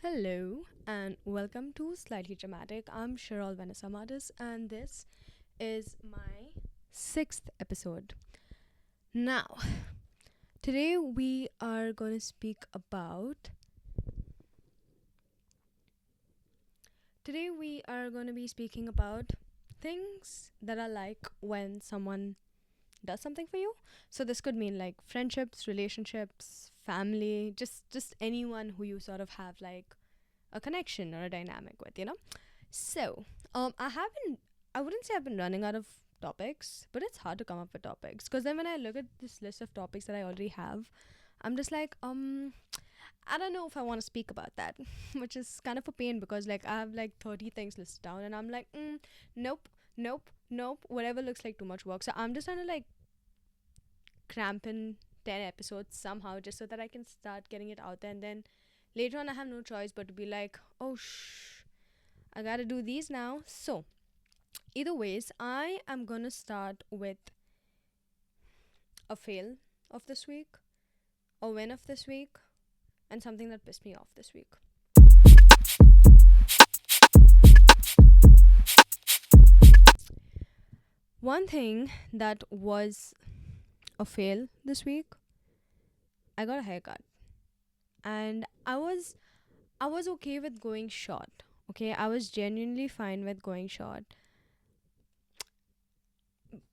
Hello and welcome to Slightly Dramatic. I'm Cheryl Vanessa Martis, and this is my sixth episode. Now, today we are going to speak about. Today we are going to be speaking about things that are like when someone does something for you. So this could mean like friendships, relationships, family, just anyone who you sort of have like a connection or a dynamic with. So, I haven't. I wouldn't say I've been running out of topics, but it's hard to come up with topics because then when I look at this list of topics that I already have, I'm just like, I don't know if I want to speak about that, which is kind of a pain because like I have like 30 things listed down, and I'm like, nope, nope, nope. Whatever looks like too much work, so I'm just trying to like cramp in 10 episodes somehow just so that I can start getting it out there, and then later on I have no choice but to be like, oh I gotta do these now. So, either ways, I am gonna start with a fail of this week, a win of this week, and something that pissed me off this week. One thing that was a fail this week, I got a haircut. And I was okay with going short. Okay, I was genuinely fine with going short.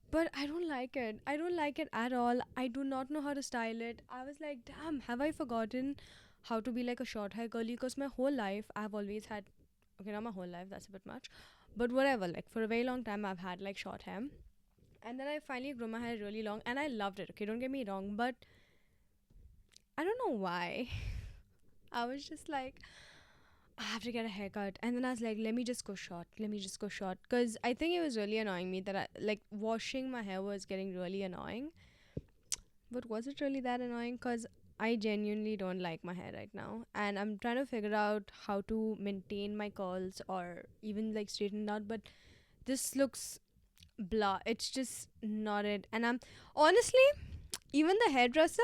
But I don't like it. I don't like it at all. I do not know how to style it. I was like, damn, have I forgotten how to be like a short hair girly? Because my whole life, I've always had, okay, not my whole life, that's a bit much. But whatever, like for a very long time, I've had like short hair. And then I finally grew my hair really long and I loved it. Okay, don't get me wrong. But I don't know why. I was just like, I have to get a haircut. And then I was like, let me just go short. Let me just go short. Because I think it was really annoying me that like washing my hair was getting really annoying. But was it really that annoying? Because I genuinely don't like my hair right now. And I'm trying to figure out how to maintain my curls or even like straighten it out. But this looks blah. It's just not it. And I'm honestly, even the dresser,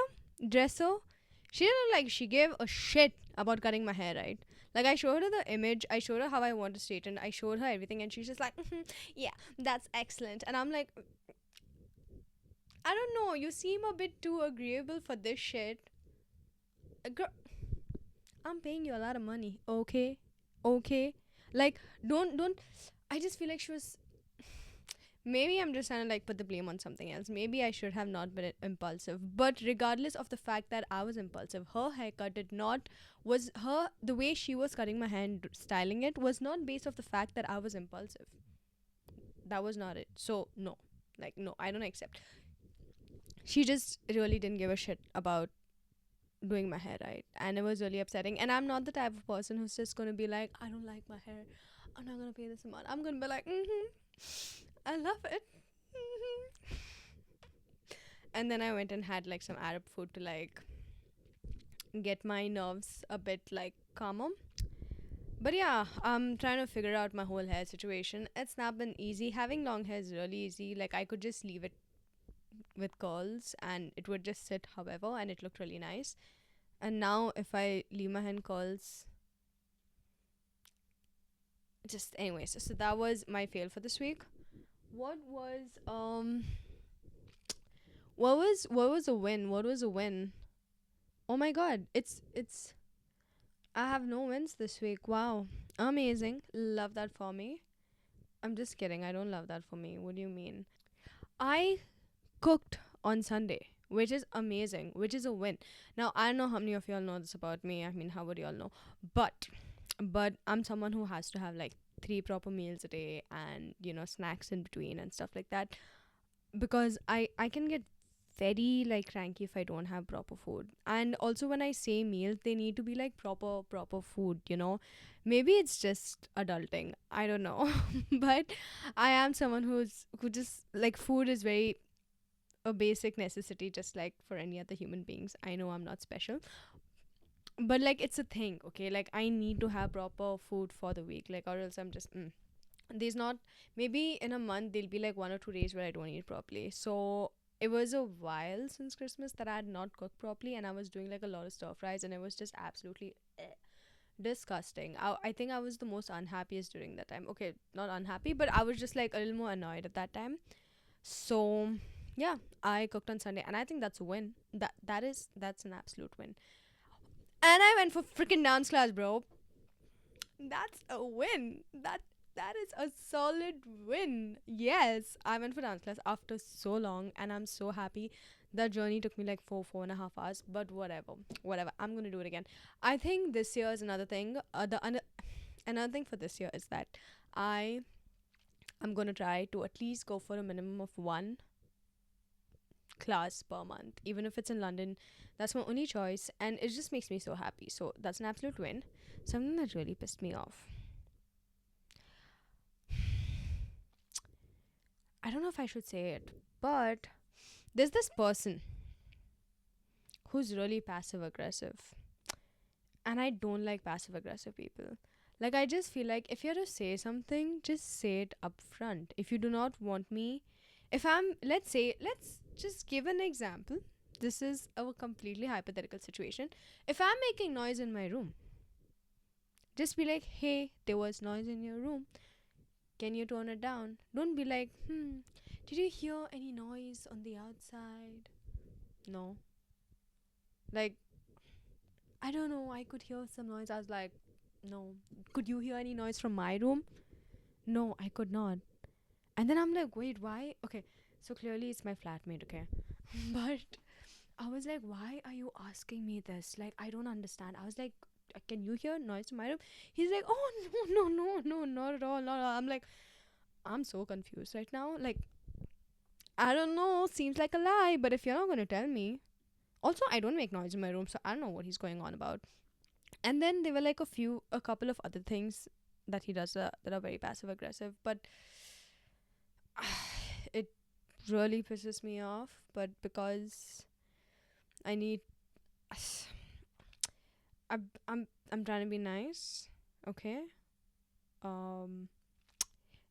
she didn't like, she gave a shit about cutting my hair right. Like I showed her the image, I showed her how I want to straighten, I showed her everything, and she's just like, yeah, that's excellent. And I'm like, I don't know, you seem a bit too agreeable for this shit. Girl, I'm paying you a lot of money, okay, okay. Like, don't. I just feel like she was. Maybe I'm just trying to like put the blame on something else. Maybe I should have not been impulsive. But regardless of the fact that I was impulsive, her haircut did not was her the way she was cutting my hair and styling it was not based off the fact that I was impulsive. That was not it. So no. Like no, I don't accept. She just really didn't give a shit about doing my hair right. And it was really upsetting. And I'm not the type of person who's just gonna be like, I don't like my hair. I'm not gonna pay this amount. I'm gonna be like, I love it. And then I went and had like some Arab food to like get my nerves a bit like calmer. But yeah, I'm trying to figure out my whole hair situation. It's not been easy. Having long hair is really easy. Like I could just leave it with curls and it would just sit however and it looked really nice. And now if I leave my hair in curls, just anyways, so that was my fail for this week. What was what was a win? What was a win? Oh my god, it's I have no wins this week. Wow. Amazing. Love that for me. I'm just kidding. I don't love that for me. What do you mean? I cooked on Sunday, which is amazing, which is a win. Now, I don't know how many of y'all know this about me. I mean, how would y'all know? But I'm someone who has to have like three proper meals a day and, snacks in between and stuff like that because I can get very like cranky if I don't have proper food. And also when I say meals, they need to be like proper food. Maybe it's just adulting. I don't know. But I am someone who just like food is very a basic necessity just like for any other human beings. I know I'm not special. But like it's a thing, okay? Like I need to have proper food for the week. Like or else I'm just there's not maybe in a month there'll be like 1 or 2 days where I don't eat properly. So it was a while since Christmas that I had not cooked properly and I was doing like a lot of stir fries and it was just absolutely Disgusting. I think I was the most unhappiest during that time. Okay, not unhappy, but I was just like a little more annoyed at that time. So yeah, I cooked on Sunday, and I think that's a win. That's an absolute win. And I went for freaking dance class, bro. That's a win. That is a solid win. Yes, I went for dance class after so long, and I'm so happy. That journey took me like 4.5 hours, but whatever, whatever. I'm gonna do it again. I think this year is another thing. Another thing for this year is that I am gonna try to at least go for a minimum of one class per month, even if it's in London. That's my only choice, and it just makes me so happy. So that's an absolute win. Something that really pissed me off. I don't know if I should say it, but there's this person who's really passive aggressive, and I don't like passive aggressive people. Like, I just feel like if you're to say something, just say it up front. If you do not want me, if I'm, let's just give an example. This is a completely hypothetical situation. If I'm making noise in my room, just be like, hey, there was noise in your room. Can you tone it down? Don't be like, did you hear any noise on the outside? No. Like, I don't know, I could hear some noise. I was like, no. Could you hear any noise from my room? No, I could not. And then I'm like, wait, why? Okay, so clearly it's my flatmate, okay? But I was like, why are you asking me this? Like, I don't understand. I was like, can you hear noise in my room? He's like, oh, no, not at all, not at all. I'm like, I'm so confused right now. Like, I don't know, seems like a lie, but if you're not going to tell me. Also, I don't make noise in my room, so I don't know what he's going on about. And then there were like a couple of other things that he does that are very passive aggressive, but it really pisses me off. But because I need, I'm trying to be nice, okay? Um,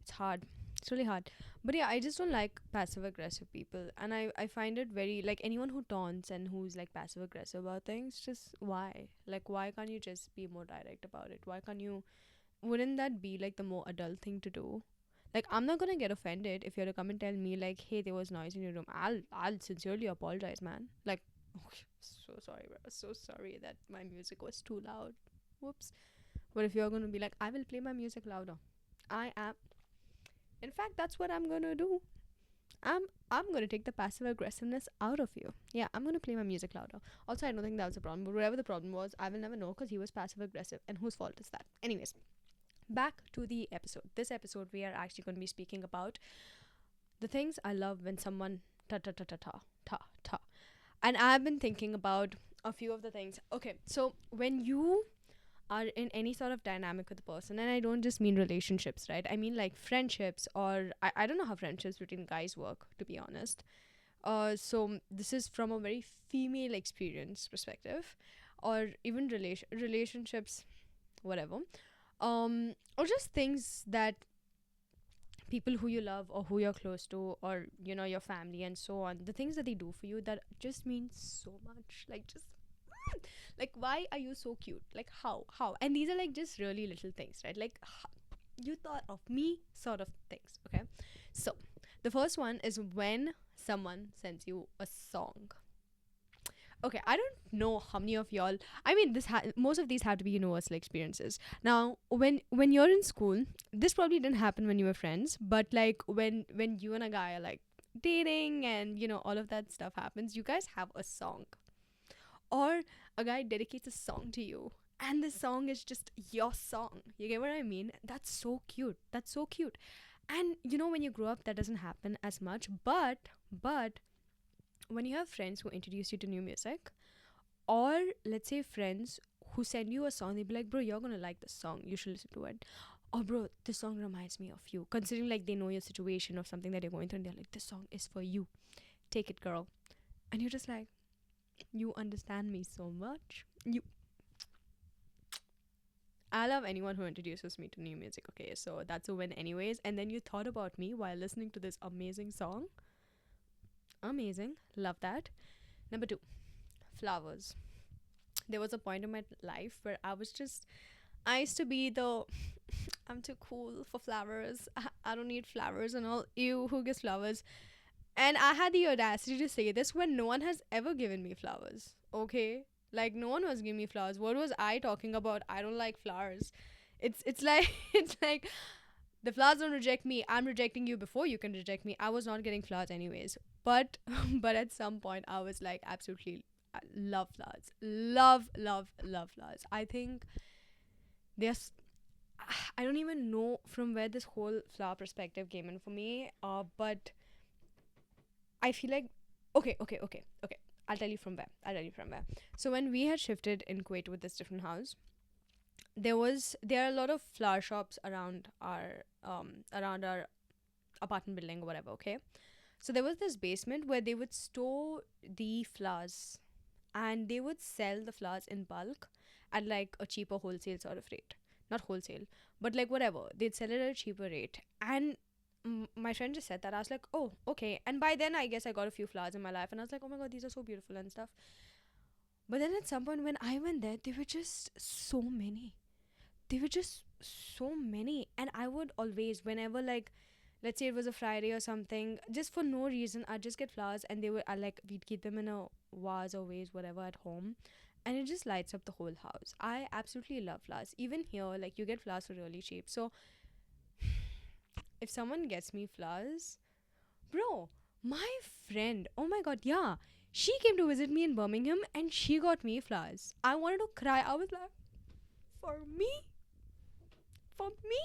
it's hard. It's really hard. But yeah, I just don't like passive aggressive people. And I find it very, like, anyone who taunts and who's like passive aggressive about things, just why? Like, why can't you just be more direct about it? Why can't you, wouldn't that be like the more adult thing to do? Like, I'm not gonna get offended if you're to come and tell me like, hey, there was noise in your room. I'll sincerely apologize, man. Like, okay, so sorry, bro. So sorry that my music was too loud. Whoops. But if you're gonna be like, I will play my music louder. I am, in fact, that's what I'm gonna do. I'm gonna take the passive aggressiveness out of you. Yeah, I'm gonna play my music louder. Also, I don't think that was a problem, but whatever the problem was, I will never know because he was passive aggressive, and whose fault is that? Anyways, back to the episode. This episode, we are actually going to be speaking about the things I love when someone ta ta ta ta ta ta ta. And I've been thinking about a few of the things. Okay, so when you are in any sort of dynamic with a person, and I don't just mean relationships, right? I mean like friendships, or I don't know how friendships between guys work, to be honest. So this is from a very female experience perspective, or even relationships, whatever. Or just things that people who you love or who you're close to, or your family and so on, the things that they do for you that just mean so much. Like, just like, why are you so cute? Like, how? And these are like just really little things, right? Like, you thought of me sort of things. Okay, so the first one is when someone sends you a song. Okay, I don't know how many of y'all, I mean, most of these have to be universal experiences. Now, when you're in school, this probably didn't happen when you were friends, but like when you and a guy are like dating, and all of that stuff happens, you guys have a song, or a guy dedicates a song to you, and the song is just your song. You get what I mean? That's so cute. That's so cute. And when you grow up, that doesn't happen as much, but when you have friends who introduce you to new music, or let's say friends who send you a song, they'll be like, bro, you're gonna like this song, you should listen to it. Or, bro, this song reminds me of you, considering like they know your situation or something that you're going through, and they're like, this song is for you, take it, girl. And you're just like, you understand me so much. I love anyone who introduces me to new music. Okay, so that's a win anyways. And then you thought about me while listening to this amazing song. Amazing. Love that. Number 2, flowers. There was a point in my life where I was just I used to be the I'm too cool for flowers. I don't need flowers and all. Ew, who gives flowers? And I had the audacity to say this when no one has ever given me flowers. Okay? Like no one was giving me flowers. What was I talking about? I don't like flowers. It's like it's like the flowers don't reject me. I'm rejecting you before you can reject me. I was not getting flowers anyways. But but at some point I was like absolutely I love flowers. Love flowers. I think there's I don't even know from where this whole flower perspective came in for me. But I feel like okay. I'll tell you from where. I'll tell you from where. So when we had shifted in Kuwait with this different house, there are a lot of flower shops around our apartment building or whatever. Okay, so there was this basement where they would store the flowers, and they would sell the flowers in bulk at like a cheaper wholesale sort of rate. Not wholesale, but like whatever. They'd sell it at a cheaper rate. And my friend just said that. I was like, oh, okay. And by then, I guess I got a few flowers in my life, and I was like, oh my god, these are so beautiful and stuff. But then at some point when I went there, they were just so many. They were just so many. And I would always, whenever like, let's say it was a Friday or something, just for no reason, I'd just get flowers, and we'd keep them in a vase or vase, whatever, at home. And it just lights up the whole house. I absolutely love flowers. Even here, like, you get flowers for really cheap. So if someone gets me flowers, bro, my friend, oh my god, yeah, she came to visit me in Birmingham and she got me flowers. I wanted to cry. I was like, for me? For me?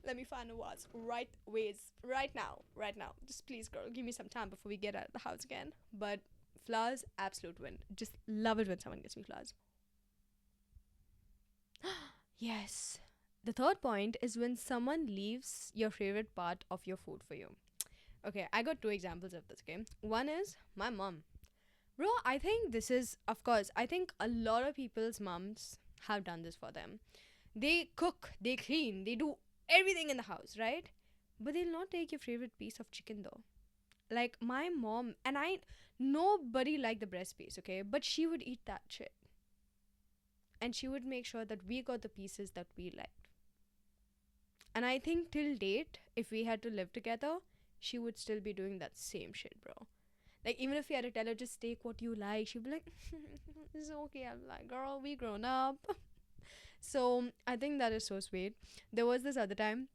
Let me find a vase right ways right now. Right now. Just please, girl, give me some time before we get out of the house again. But flowers, absolute win. Just love it when someone gets me flowers. Yes. The third point is when someone leaves your favorite part of your food for you. Okay, I got two examples of this, okay? One is my mom. Bro, I think this is, of course, I think a lot of people's moms have done this for them. They cook, they clean, they do everything in the house, right? But they'll not take your favorite piece of chicken though. Like my mom, and I, nobody liked the breast piece, okay? But she would eat that shit. And she would make sure that we got the pieces that we liked. And I think till date, if we had to live together, she would still be doing that same shit, bro. Like, even if we had to tell her, just take what you like, she'd be like, it's okay. I'm like, girl, we grown up. So, I think that is so sweet. There was this other time.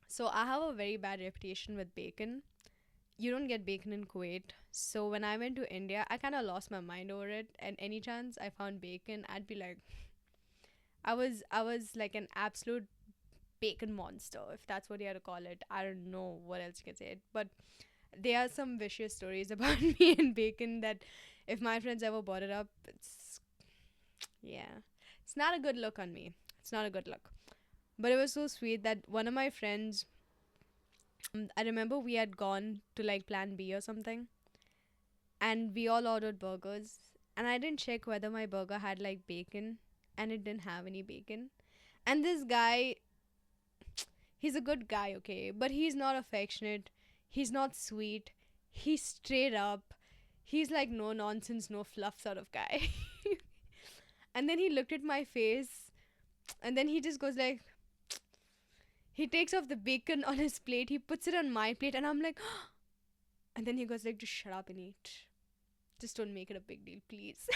So, I have a very bad reputation with bacon. You don't get bacon in Kuwait. So, when I went to India, I kind of lost my mind over it. And any chance I found bacon, I'd be like, I was like an absolute bacon monster, if that's what you had to call it. I don't know what else you can say it. But there are some vicious stories about me and bacon that if my friends ever brought it up, yeah, it's not a good look on me. It's not a good look. But it was so sweet that one of my friends, I remember we had gone to like Plan B or something, and we all ordered burgers, and I didn't check whether my burger had like bacon, and it didn't have any bacon. And this guy, he's a good guy, okay, but he's not affectionate. He's not sweet. He's straight up. He's like no nonsense, no fluff sort of guy. And then he looked at my face, and then he just goes like, he takes off the bacon on his plate, he puts it on my plate, and I'm like, and then he goes like, just shut up and eat. Just don't make it a big deal, please.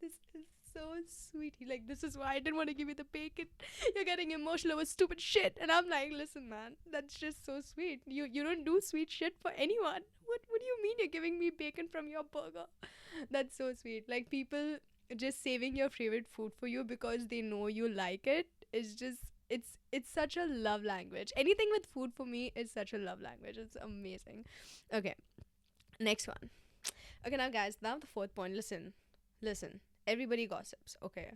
This is so sweet. He like, this is why I didn't want to give you the bacon. You're getting emotional over stupid shit. And I'm like, listen, man, that's just so sweet. You don't do sweet shit for anyone. What do you mean you're giving me bacon from your burger? That's so sweet. Like people just saving your favorite food for you because they know you like it is just it's such a love language. Anything with food for me is such a love language. It's amazing. Okay, next one. Okay, now guys, now the fourth point. Listen, everybody gossips, okay?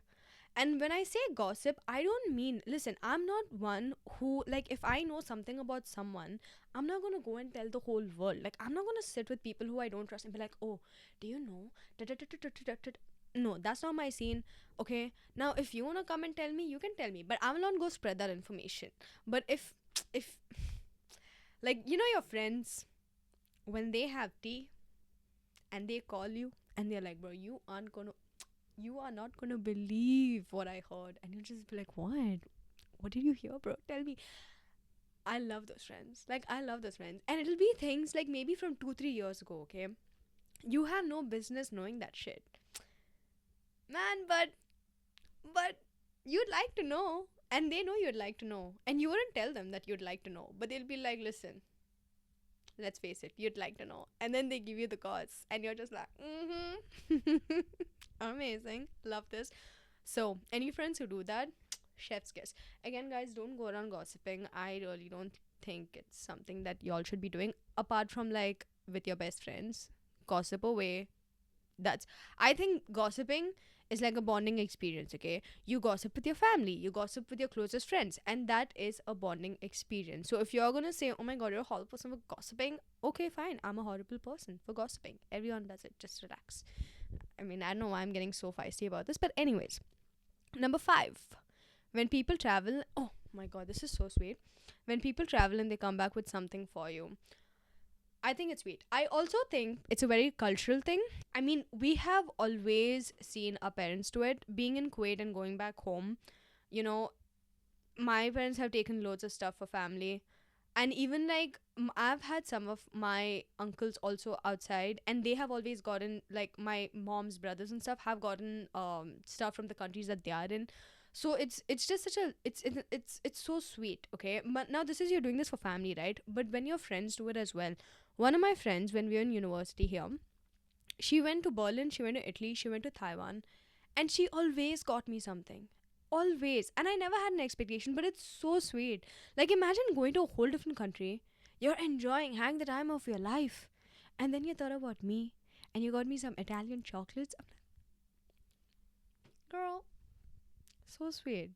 And when I say gossip, I don't mean, listen, I'm not one who, like, if I know something about someone, I'm not gonna go and tell the whole world. Like, I'm not gonna sit with people who I don't trust and be like, oh, do you know? No, that's not my scene, okay? Now, if you wanna come and tell me, you can tell me, but I will not go spread that information. But if, like, you know your friends, when they have tea and they call you and they're like, bro, you aren't gonna you are not gonna believe what I heard. And you'll just be like, what? What did you hear, bro? Tell me. I love those friends. Like, I love those friends. And it'll be things like maybe from 2, 3 years ago, okay? You have no business knowing that shit. Man, but you'd like to know. And they know you'd like to know. And you wouldn't tell them that you'd like to know. But they'll be like, listen, let's face it, you'd like to know. And then they give you the cause. And you're just like, mm-hmm. Amazing. Love this. So, any friends who do that, chef's kiss. Again, guys, don't go around gossiping. I really don't think it's something that y'all should be doing. Apart from like with your best friends, gossip away. That's, I think gossiping is like a bonding experience, okay? You gossip with your family, you gossip with your closest friends, and that is a bonding experience. So if you're gonna say, oh my god, you're a horrible person for gossiping, okay, fine, I'm a horrible person for gossiping. Everyone does it, just relax. I mean, I don't know why I'm getting so feisty about this, but anyways. Number 5, when people travel, oh my god, this is so sweet. When people travel and they come back with something for you, I think it's sweet. I also think it's a very cultural thing. I mean, we have always seen our parents do it. Being in Kuwait and going back home, you know, my parents have taken loads of stuff for family. And even like, I've had some of my uncles also outside, and they have always gotten, like, my mom's brothers and stuff have gotten stuff from the countries that they are in. So it's just such a it's so sweet, okay? But now this is, you're doing this for family, right? But when your friends do it as well. One of my friends, when we were in university here, she went to Berlin, she went to Italy, she went to Taiwan, and she always got me something. Always. And I never had an expectation, but it's so sweet. Like, imagine going to a whole different country, you're enjoying, having the time of your life, and then you thought about me, and you got me some Italian chocolates. I'm like, girl, so sweet.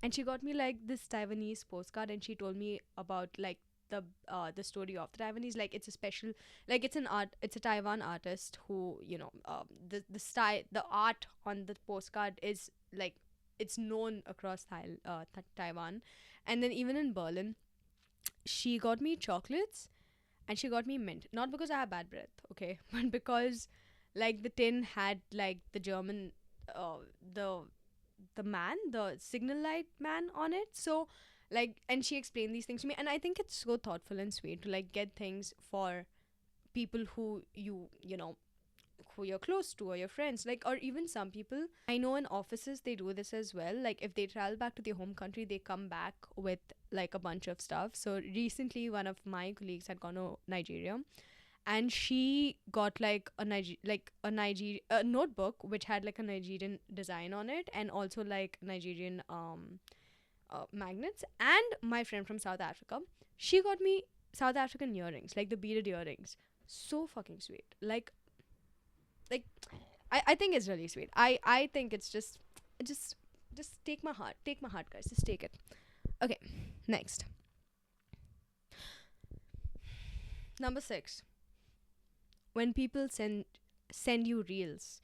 And she got me like this Taiwanese postcard, and she told me about like the story of the Taiwanese. Like, it's a special, like, it's a Taiwan artist who, the style, the art on the postcard is like, it's known across Taiwan. And then even in Berlin, she got me chocolates, and she got me mint, not because I have bad breath, okay, but because like the tin had like the German, uh the man, the signal light man on it. So, like, and she explained these things to me, and I think it's so thoughtful and sweet to like get things for people who who you're close to, or your friends, like, or even some people I know in offices, they do this as well. Like, if they travel back to their home country, they come back with like a bunch of stuff. So recently one of my colleagues had gone to Nigeria, and she got like a notebook which had like a Nigerian design on it, and also like Nigerian magnets. And my friend from South Africa, she got me South African earrings, like the beaded earrings. So fucking sweet. Like I think it's really sweet. I think it's just just take my heart, guys, just take it. Okay, next. Number 6, when people send you reels,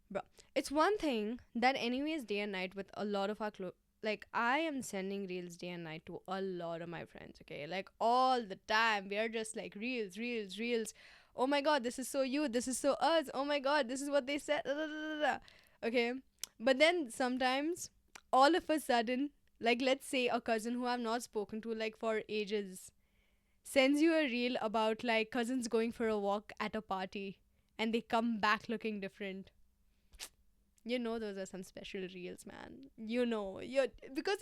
bro. It's one thing that anyways day and night with a lot of our like, I am sending reels day and night to a lot of my friends, okay? Like, all the time we are just like, reels, reels, reels. Oh my god, this is so you, this is so us. Oh my god, this is what they said. Okay, but then sometimes, all of a sudden, like, let's say a cousin who I've not spoken to like for ages sends you a reel about like cousins going for a walk at a party, and they come back looking different. You know, those are some special reels, man. You know, you're because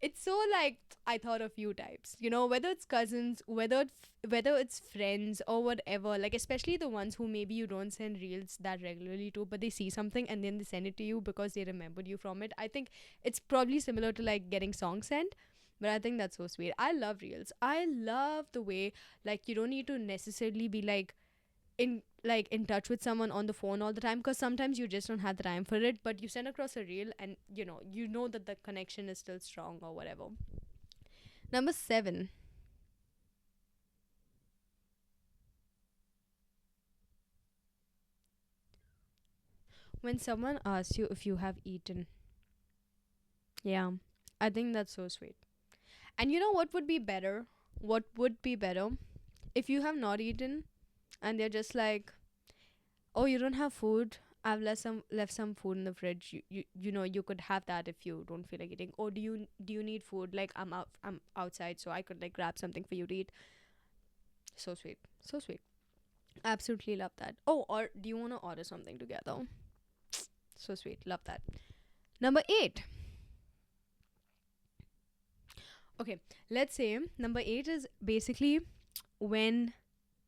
it's so like, I thought of you types, whether it's cousins, whether it's friends or whatever, like, especially the ones who maybe you don't send reels that regularly to, but they see something and then they send it to you because they remembered you from it. I think it's probably similar to like getting songs sent. But I think that's so sweet. I love reels. I love the way, like, you don't need to necessarily be in touch with someone on the phone all the time, because sometimes you just don't have the time for it, but you send across a reel, and you know that the connection is still strong or whatever. Number 7, when someone asks you if you have eaten. Yeah, I think that's so sweet. And you know what would be better? What would be better if you have not eaten, and they're just like, oh, you don't have food? I've left some food in the fridge. You know you could have that if you don't feel like eating. Or do you need food? Like I'm outside, so I could like grab something for you to eat. So sweet, so sweet. Absolutely love that. Oh, or do you want to order something together? So sweet, love that. Number 8. Okay, let's say number 8 is basically when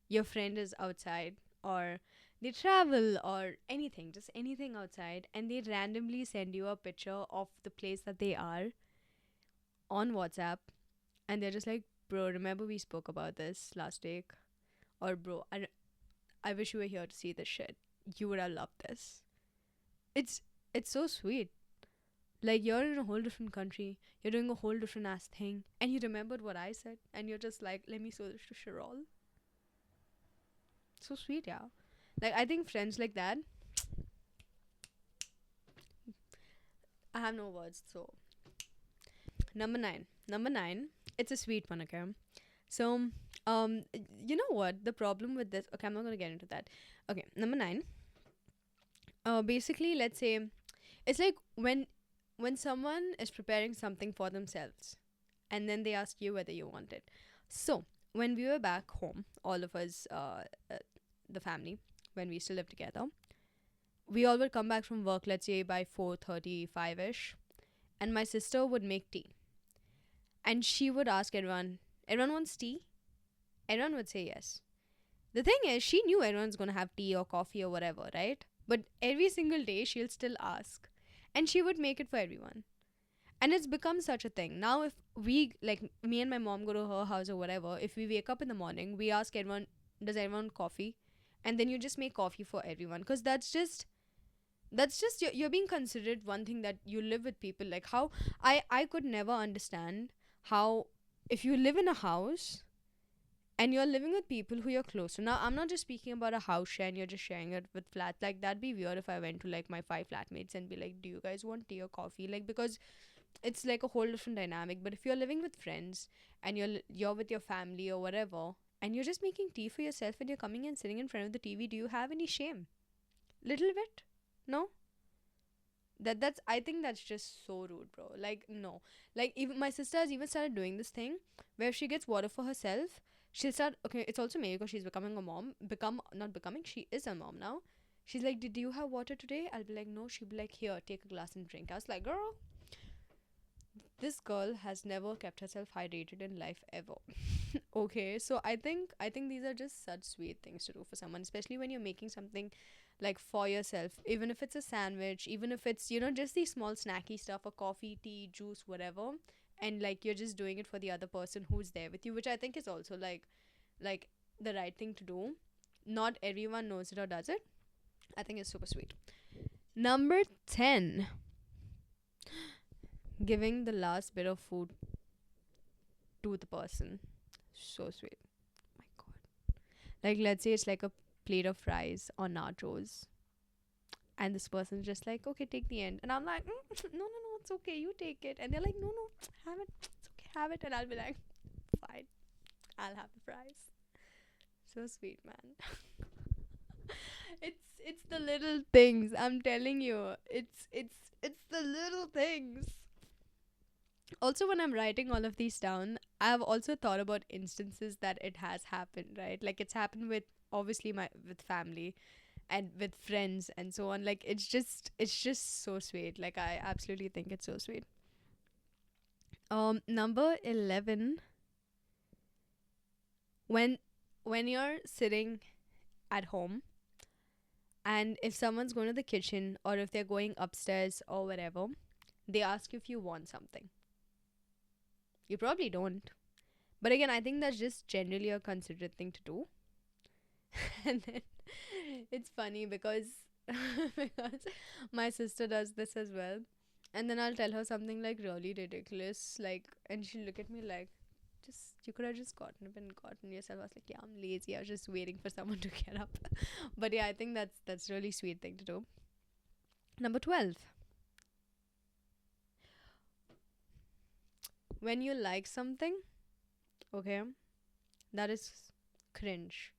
your friend is outside, or they travel, or anything, just anything outside, and they randomly send you a picture of the place that they are on WhatsApp, and they're just like, bro, remember we spoke about this last week? Or, bro, I wish you were here to see this shit. You would have loved this. It's it's so sweet. Like, you're in a whole different country, you're doing a whole different ass thing, and you remembered what I said, and you're just like, let me show this to Sharol. So sweet, yeah. Like, I think friends like that, I have no words. So number 9. Number 9, it's a sweet one, okay? So, you know what? The problem with this, okay, I'm not gonna get into that. Okay, number 9. Basically, let's say it's like when someone is preparing something for themselves, and then they ask you whether you want it. So when we were back home, all of us, the family, when we still lived together, we all would come back from work, let's say by 4:35 ish, and my sister would make tea, and she would ask everyone, "Everyone wants tea?" Everyone would say yes. The thing is, she knew everyone's gonna have tea or coffee or whatever, right? But every single day, she'll still ask. And she would make it for everyone. And it's become such a thing. Now, if we, like, me and my mom go to her house or whatever, if we wake up in the morning, we ask everyone, does everyone want coffee? And then you just make coffee for everyone. Because that's just, you're being considered one thing that you live with people. Like, how, I could never understand how, if you live in a house, and you're living with people who you're close to. Now, I'm not just speaking about a house share and you're just sharing it with flat. Like, that'd be weird if I went to like my 5 flatmates and be like, do you guys want tea or coffee? Like, because it's like a whole different dynamic. But if you're living with friends, and you're with your family or whatever, and you're just making tea for yourself, and you're coming and sitting in front of the TV, do you have any shame? Little bit? No? That's I think that's just so rude, bro. Like, no. Like, even my sister has even started doing this thing where if she gets water for herself, she'll start, okay, it's also me because she's becoming a mom. Not becoming, she is a mom now. She's like, did you have water today? I'll be like, no. She'll be like, here, take a glass and drink. I was like, girl, this girl has never kept herself hydrated in life ever. Okay, so I think these are just such sweet things to do for someone, especially when you're making something like for yourself, even if it's a sandwich, even if it's, just these small snacky stuff, a coffee, tea, juice, whatever, and like you're just doing it for the other person who's there with you, which I think is also like the right thing to do. Not everyone knows it or does it. I think it's super sweet. Number 10, giving the last bit of food to the person. So sweet. My god. Like, let's say it's like a plate of fries or nachos, and this person's just like, okay, take the end. And I'm like, no, no, no, it's okay, you take it. And they're like, no, no, have it. It's okay, have it. And I'll be like, fine, I'll have the fries. So sweet, man. It's the little things. I'm telling you, it's the little things. Also, when I'm writing all of these down, I've also thought about instances that it has happened, right? Like, it's happened with, obviously, my with family and with friends and so on. Like, it's just so sweet. Like, I absolutely think it's so sweet. Number 11, when you're sitting at home, and if someone's going to the kitchen, or if they're going upstairs or whatever, they ask you if you want something. You probably don't. But again, I think that's just generally a considerate thing to do. And then it's funny because because my sister does this as well. And then I'll tell her something like really ridiculous, like, and she'll look at me like, just, you could have just gotten up and gotten yourself. I was like, yeah, I'm lazy. I was just waiting for someone to get up. But yeah, I think that's really sweet thing to do. Number 12, when you like something, okay, that is cringe,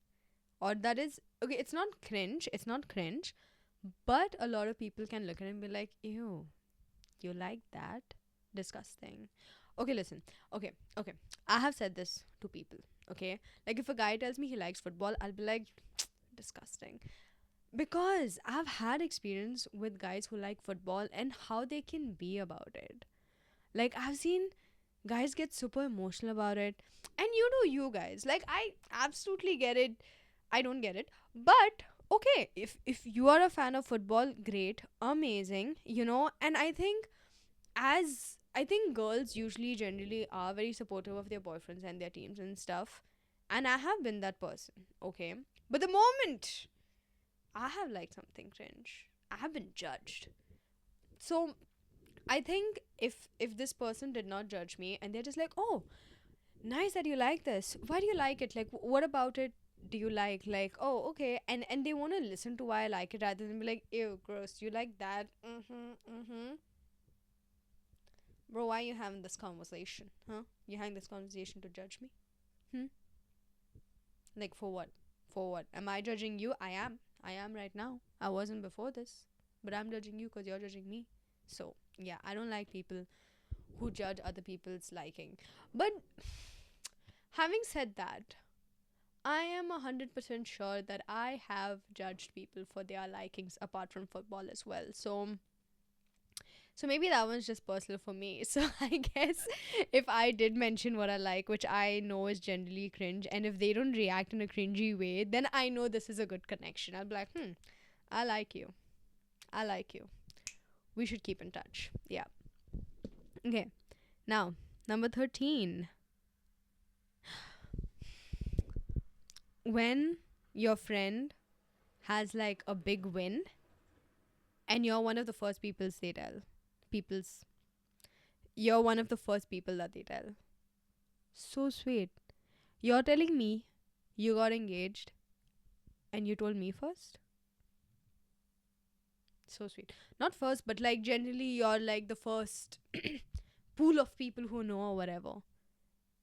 or that is okay. It's not cringe. It's not cringe, But a lot of people can look at it and be like, ew, you like that? Disgusting. Okay, listen. Okay, okay. I have said this to people. Okay, like if a guy tells me he likes football, I'll be like, disgusting. Because I've had experience with guys who like football and how they can be about it. Like I've seen guys get super emotional about it, and you do you guys. Like I absolutely get it. I don't get it, but okay. If you are a fan of football, great, amazing. And I think girls usually generally are very supportive of their boyfriends and their teams and stuff. And I have been that person, okay? But the moment I have liked something cringe, I have been judged. So I think if this person did not judge me and they're just like, oh, nice that you like this. Why do you like it? Like, what about it do you like? Like, oh, okay. And they want to listen to why I like it rather than be like, ew, gross. You like that? Mm-hmm. Mm-hmm. Bro, why are you having this conversation? Huh? You having this conversation to judge me? Hmm? Like, for what? For what? Am I judging you? I am. I am right now. I wasn't before this. But I'm judging you because you're judging me. So, yeah, I don't like people who judge other people's liking. But having said that, I am 100% sure that I have judged people for their likings apart from football as well. So maybe that one's just personal for me. So I guess if I did mention what I like, which I know is generally cringe, and if they don't react in a cringy way, then I know this is a good connection. I'll be like, I like you. I like you. We should keep in touch. Yeah. Okay. Now, number 13. When your friend has like a big win and you're one of the first peoples they tell. Peoples. You're one of the first people that they tell. So sweet. You're telling me you got engaged and you told me first? So sweet. Not first, but like generally you're like the first pool of people who know or whatever.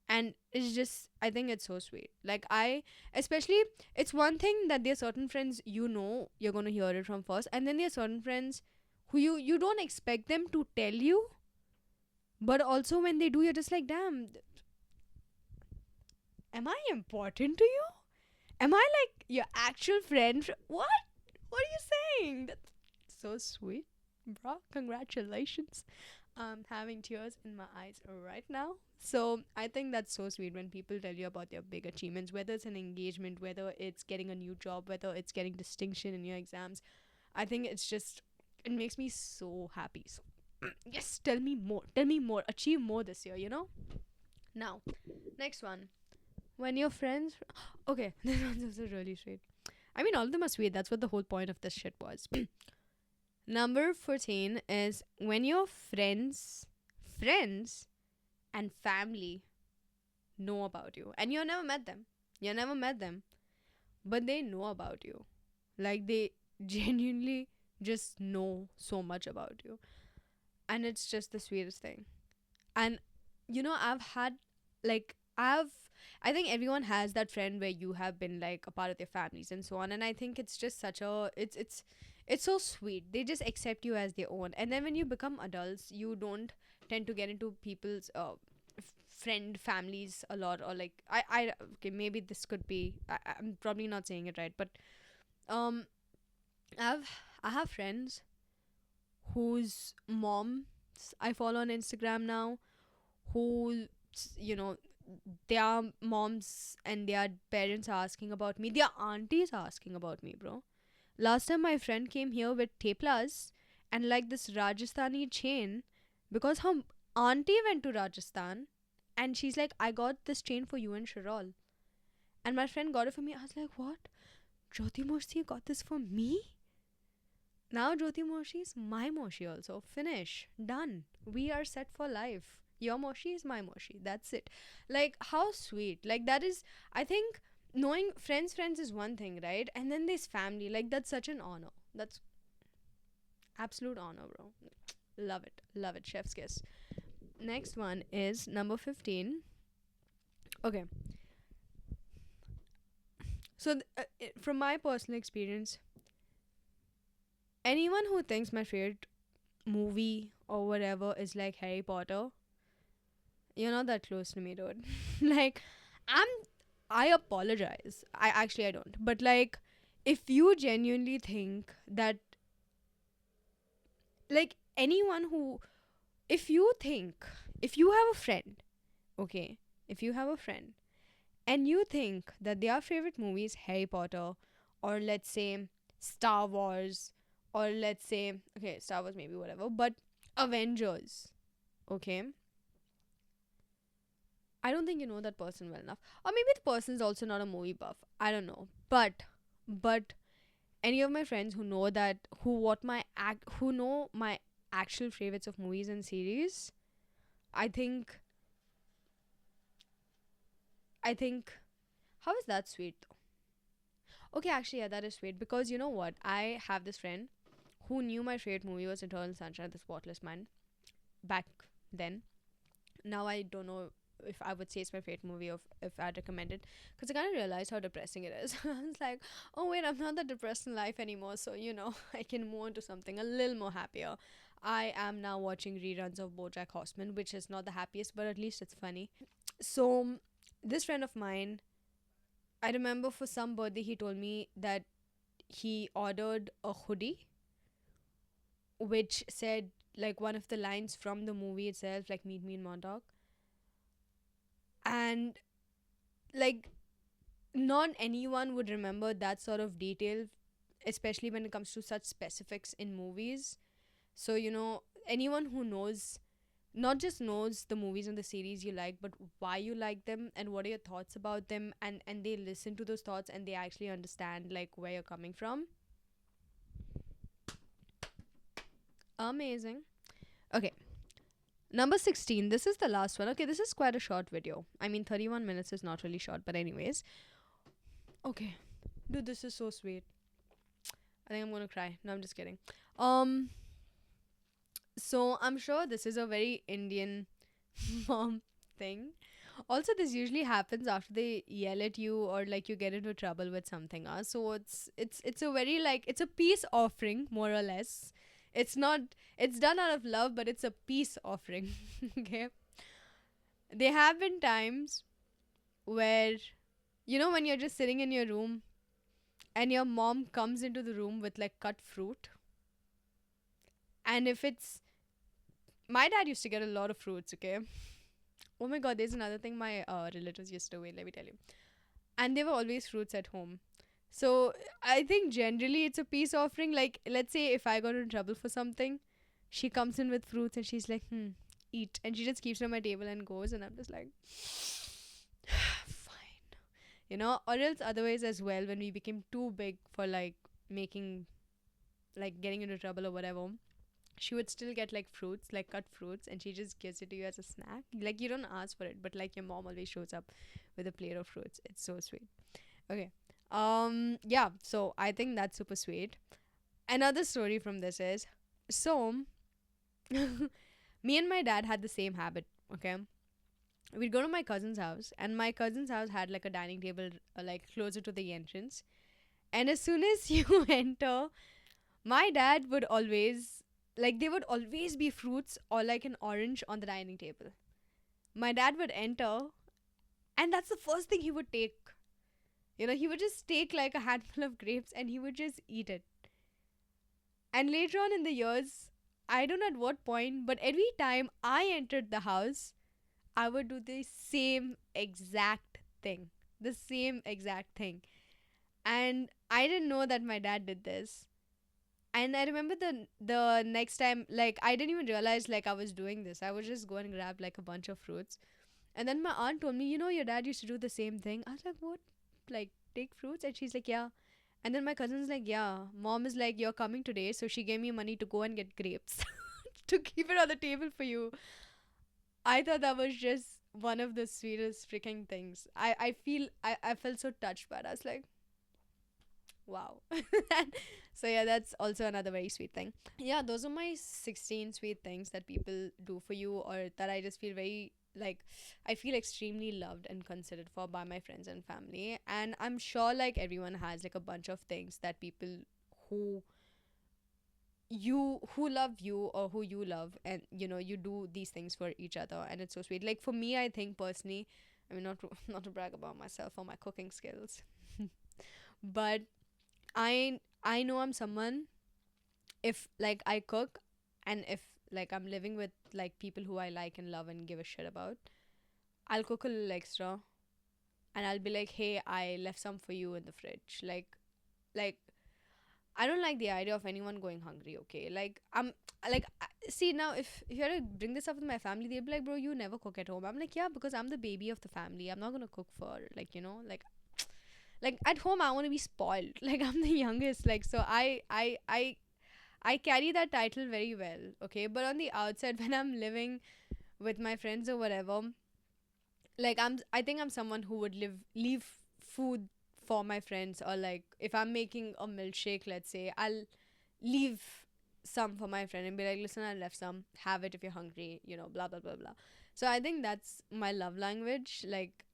And it's just, I think it's so sweet. Like, especially, it's one thing that there are certain friends you're going to hear it from first. And then there are certain friends who you don't expect them to tell you. But also when they do, you're just like, damn, am I important to you? Am I like your actual friend? What? What are you saying? That's so sweet, bro. Congratulations. Having tears in my eyes right now. So I think that's so sweet when people tell you about their big achievements, whether it's an engagement, whether it's getting a new job, whether it's getting distinction in your exams. I think it's just, it makes me so happy. So yes, tell me more. Tell me more. Achieve more this year. Now, next one. When your friends, okay, this one's also really sweet. I mean, all of them are sweet. That's what the whole point of this shit was. Number 14 is when your friends and family know about you and you never met them. You never met them, but they know about you. Like they genuinely just know so much about you. And it's just the sweetest thing. And I've had like I think everyone has that friend where you have been like a part of their families and so on, and I think it's just such a it's so sweet. They just accept you as their own, and then when you become adults you don't tend to get into people's friend families a lot, or like I okay, maybe this could be I'm probably not saying it right, but um i've I have friends whose moms I follow on Instagram now, who you know their moms and their parents are asking about me, their aunties are asking about me, bro. Last time my friend came here with teplas and like this Rajasthani chain because her auntie went to Rajasthan, and she's like, I got this chain for you and Shirol. And my friend got it for me. I was like, what? Jyoti Moshi got this for me? Now Jyoti Moshi is my Moshi also. Finish. Done. We are set for life. Your Moshi is my Moshi. That's it. Like, how sweet. Like, that is, I think, knowing friends is one thing, right? And then this family. Like, that's such an honor. That's absolute honor, bro. Love it. Love it. Chef's kiss. Next one is number 15. Okay. So, from my personal experience, Anyone who thinks my favorite movie or whatever is like Harry Potter, you're not that close to me, dude. Like, I'm. I apologize. I don't. But like, if you genuinely think that, like, anyone who, if you think, if you have a friend, okay, if you have a friend and you think that their favorite movie is Harry Potter, or let's say Star Wars, or let's say, okay, Star Wars maybe whatever, but Avengers, okay, I don't think you know that person well enough. Or maybe the person's also not a movie buff. I don't know. But any of my friends who know that who know my actual favorites of movies and series, I think I think how is that sweet though? Okay, actually yeah, that is sweet because you know what? I have this friend who knew my favorite movie was Eternal Sunshine of the Spotless Mind back then. Now I don't know if I would say it's my favorite movie or if I'd recommend it because I kind of realized how depressing it is. I was like, oh wait, I'm not that depressed in life anymore, so I can move on to something a little more happier. I am now watching reruns of BoJack Horseman, which is not the happiest, but at least it's funny. So this friend of mine, I remember for some birthday he told me that he ordered a hoodie which said like one of the lines from the movie itself, like "Meet me in Montauk," and like not anyone would remember that sort of detail, especially when it comes to such specifics in movies. So, anyone who knows, not just knows the movies and the series you like, but why you like them and what are your thoughts about them, and they listen to those thoughts and they actually understand like where you're coming from. Amazing. Okay. Number 16. This is the last one. Okay, this is quite a short video. I mean, 31 minutes is not really short, but anyways. Okay. Dude, this is so sweet. I think I'm gonna cry. No, I'm just kidding. Um, so I'm sure this is a very Indian mom thing. Also, this usually happens after they yell at you or like you get into trouble with something. So it's a very like it's a peace offering more or less. It's not it's done out of love, but it's a peace offering. Okay. There have been times where when you're just sitting in your room and your mom comes into the room with like cut fruit, and if it's my dad used to get a lot of fruits, okay? Oh my god, there's another thing my relatives used to wait, let me tell you. And there were always fruits at home. So I think generally it's a peace offering. Like, let's say if I got in trouble for something, she comes in with fruits and she's like, eat. And she just keeps it on my table and goes. And I'm just like, fine. Or else otherwise as well, when we became too big for like making, like getting into trouble or whatever, she would still get like fruits, like cut fruits, and she just gives it to you as a snack. Like you don't ask for it, but like your mom always shows up with a plate of fruits. It's so sweet. Okay. Yeah, so I think that's super sweet. Another story from this is so me and my dad had the same habit, okay? We'd go to my cousin's house, and my cousin's house had like a dining table like closer to the entrance. And as soon as you enter, my dad would always like there would always be fruits or like an orange on the dining table. My dad would enter, and that's the first thing he would take. He would just take like a handful of grapes and he would just eat it. And later on in the years, I don't know at what point, but every time I entered the house, I would do the same exact thing. The same exact thing. And I didn't know that my dad did this. And I remember the next time, like I didn't even realize like I was doing this. I would just go and grab like a bunch of fruits. And then my aunt told me, your dad used to do the same thing. I was like, what? Like take fruits? And she's like, yeah. And then my cousin's like, yeah. Mom is like, you're coming today, so she gave me money to go and get grapes to keep it on the table for you. I thought that was just one of the sweetest freaking things. I felt so touched by it. I was like, wow. So yeah, that's also another very sweet thing. Yeah, those are my 16 sweet things that people do for you, or that I just feel very like I feel extremely loved and considered for by my friends and family. And I'm sure like everyone has like a bunch of things that people who you who love you or who you love, and you do these things for each other, and it's so sweet. Like for me, I think personally, I mean, not to, not to brag about myself or my cooking skills, but I know I'm someone, if like I cook, and if like I'm living with like people who I like and love and give a shit about, I'll cook a little extra, and I'll be like, hey, I left some for you in the fridge. Like I don't like the idea of anyone going hungry. Okay, like see now, if you had to bring this up with my family, they'd be like, bro, you never cook at home. I'm like, yeah, because I'm the baby of the family. I'm not gonna cook for, like, like at home I want to be spoiled. Like I'm the youngest. Like so I carry that title very well. Okay, but on the outside, when I'm living with my friends or whatever, like I think I'm someone who would leave food for my friends, or like if I'm making a milkshake, let's say, I'll leave some for my friend and be like, listen, I left some, have it if you're hungry, blah blah blah blah. So I think that's my love language. Like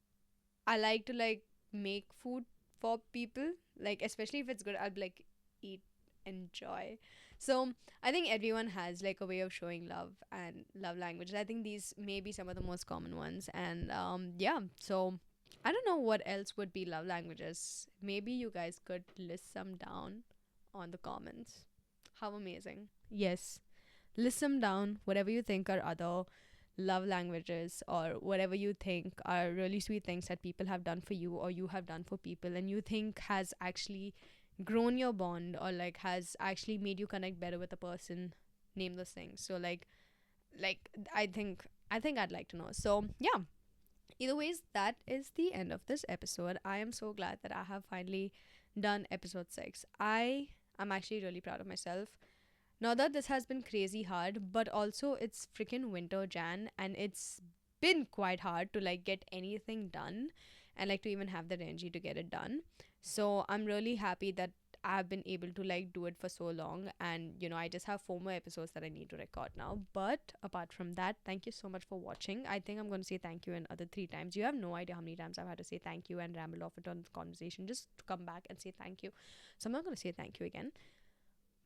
I like to like make food for people, like especially if it's good, I'll be like, eat, enjoy. So I think everyone has like a way of showing love and love languages. I think these may be some of the most common ones, and yeah. So I don't know what else would be love languages. Maybe you guys could list some down on the comments. How amazing! Yes, list them down. Whatever you think are other love languages, or whatever you think are really sweet things that people have done for you or you have done for people, and you think has actually grown your bond, or like has actually made you connect better with a person. Name those things. So like I think I'd like to know. So yeah, either ways, that is the end of this episode. I am so glad that I have finally done episode 6. I am actually really proud of myself. Now that this has been crazy hard, but also it's freaking winter Jan, and it's been quite hard to like get anything done, and like to even have the energy to get it done. So I'm really happy that I've been able to like do it for so long, and I just have 4 more episodes that I need to record now. But apart from that, thank you so much for watching. I think I'm going to say thank you another 3 times. You have no idea how many times I've had to say thank you and ramble off it on the conversation just to come back and say thank you. So I'm not going to say thank you again.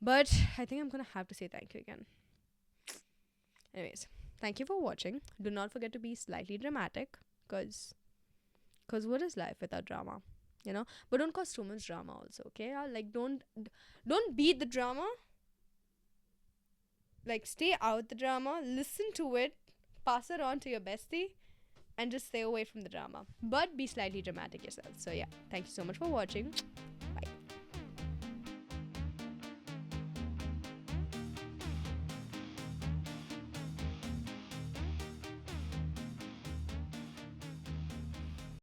But I think I'm gonna have to say thank you again. Anyways, thank you for watching. Do not forget to be slightly dramatic, cause what is life without drama? But don't cause too much drama also, okay? Like don't beat the drama. Like stay out the drama, listen to it, pass it on to your bestie, and just stay away from the drama. But be slightly dramatic yourself. So yeah, thank you so much for watching.